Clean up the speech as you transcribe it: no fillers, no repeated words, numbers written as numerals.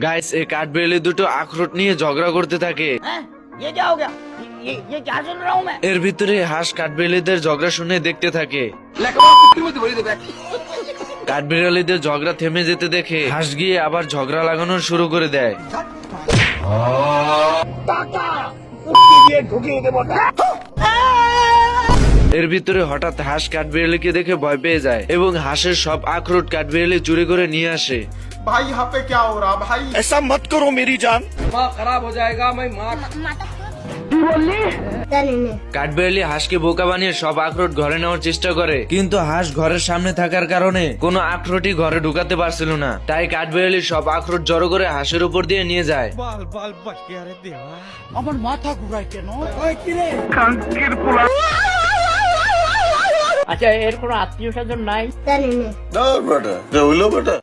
Guys এই কাঠবিড়ালি দুটো আখরোট নিয়ে ঝগড়া করতে থাকে। हैं? ये क्या हो गया? ये क्या सुन रहा हूँ मैं? এর ভিতরে হাঁস কাঠবিড়ালিদের ঝগড়া শুনে দেখতে থাকে। কাঠবিড়ালিদের ঝগড়া থেমে যেতে দেখে হাঁস গিয়ে আবার ঝগড়া লাগানো শুরু করে দেয়। এর ভিতরে হঠাৎ হাঁস কাঠবিড়ালিকে দেখে ভয় পেয়ে যায় এবং হাঁসের সব আখরোট কাঠবিড়ালি চুরি করে নিয়ে আসে। भाई यहाँ पे क्या हो रहा भाई? ऐसा मत करो मेरी जान। কাঠবিড়ালি হাঁসকে বোকা বানিয়ে সব আখরোট ঘরে নেওয়ার চেষ্টা করে, কিন্তু হাঁস ঘরের সামনে থাকার কারণে কোনো আখরোটই ঘরে ঢুকাতে পারছিল না। তাই কাঠবিড়ালি সব আখরোট জড়ো করে হাঁসের উপর দিয়ে নিয়ে যায়। আমার মাথা ঘুরায় কেন? আচ্ছা এর কোনো আত্মীয় স্বজন নাই? ना बेटा, जो लो बेटा।